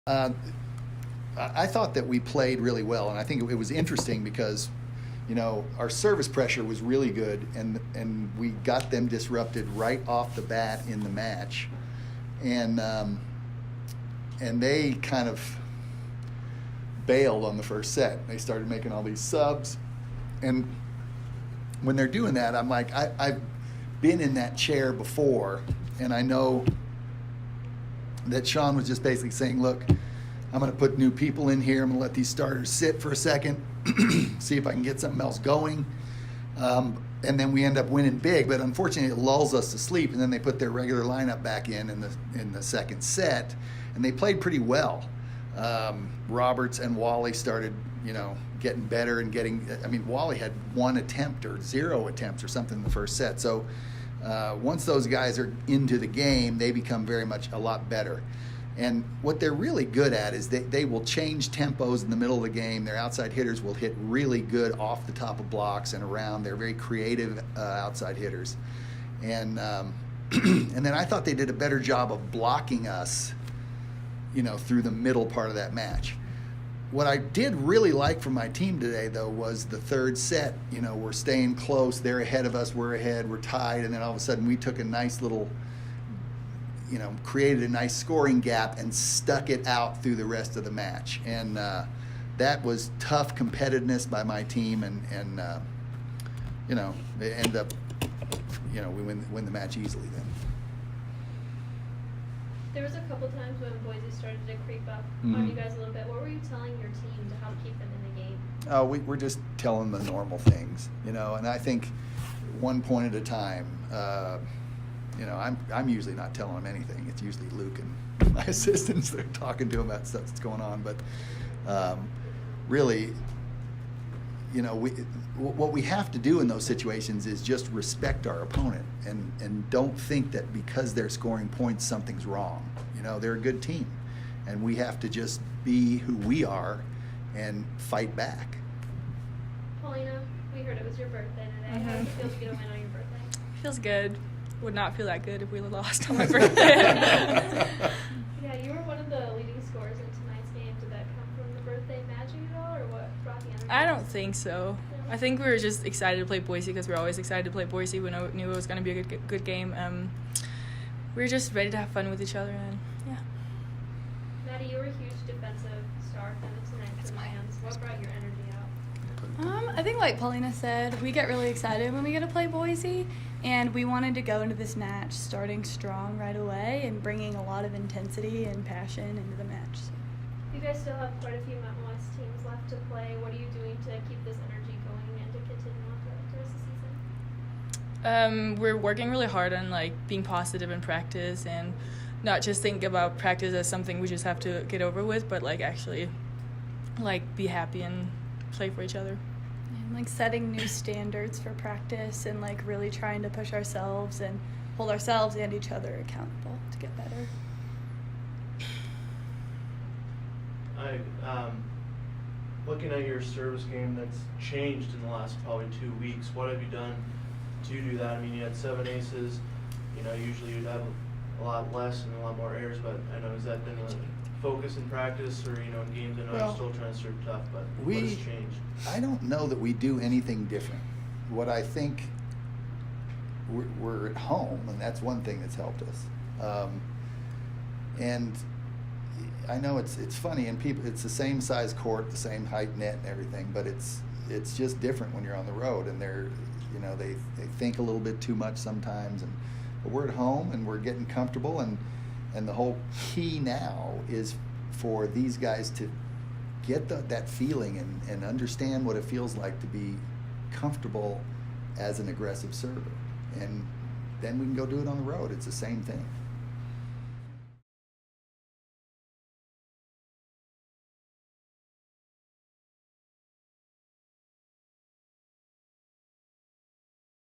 Uh, I thought that we played really well, and I think it was interesting because, our service pressure was really good, and we got them disrupted right off the bat in the match, and they kind of bailed on the first set. They started making all these subs, and when they're doing that, I'm like, I've been in that chair before, and I know that Sean was just basically saying, look, I'm going to put new people in here. I'm going to let these starters sit for a second, see if I can get something else going. And then we end up winning big, but unfortunately it lulls us to sleep, and then they put their regular lineup back in the second set, and they played pretty well. Roberts and Wally started, getting better and Wally had 1 attempt or 0 attempts or something in the first set. So once those guys are into the game, they become very much a lot better. And what they're really good at is they will change tempos in the middle of the game. Their outside hitters will hit really good off the top of blocks and around. They're very creative outside hitters. And and then I thought they did a better job of blocking us, through the middle part of that match. What I did really like from my team today, though, was the third set. We're staying close. They're ahead of us. We're ahead. We're tied. And then all of a sudden we took a nice little, created a nice scoring gap and stuck it out through the rest of the match. And that was tough competitiveness by my team. And they end up, we win the match easily then. There was a couple times when Boise started to creep up on you guys a little bit. What were you telling your team to help keep them in the game? Oh, we're just telling the normal things, and I think one point at a time. I'm usually not telling them anything. It's usually Luke and my assistants that are talking to them about stuff that's going on. But really, what we have to do in those situations is just respect our opponent and don't think that because they're scoring points something's wrong. They're a good team, and we have to just be who we are and fight back. Paulina, we heard it was your birthday today. How does it feel to get a win on your birthday? Feels good. Would not feel that good if we lost on my birthday. Yeah, you were one of the leading scorers in tonight's game. Did that come from the birthday magic at all, or what brought the energy? I don't think so. I think we were just excited to play Boise because we're always excited to play Boise. We knew it was going to be a good game. We were just ready to have fun with each other, and yeah. Maddi, you were a huge defensive star kind of tonight for the fans. What brought your energy out? I think like Paulina said, we get really excited when we get to play Boise, and we wanted to go into this match starting strong right away and bringing a lot of intensity and passion into the match. You guys still have quite a few Mountain West teams left to play. What are you doing to keep this energy going and to continue on throughout the rest of the season? We're working really hard on being positive in practice and not just think about practice as something we just have to get over with, but actually be happy and play for each other. And setting new standards for practice and really trying to push ourselves and hold ourselves and each other accountable to get better. Looking at your service game that's changed in the last probably 2 weeks, what have you done to do that? You had 7 aces. Usually you'd have a lot less and a lot more errors, but I know, has that been a focus in practice or, in games? I know you're still trying to serve tough, but what has changed? I don't know that we do anything different. What I think, we're at home, and that's one thing that's helped us. And I know it's funny, and it's the same size court, the same height net and everything, but it's just different when you're on the road, and they think a little bit too much sometimes, but we're at home and we're getting comfortable, and the whole key now is for these guys to get that feeling and understand what it feels like to be comfortable as an aggressive server, and then we can go do it on the road. It's the same thing.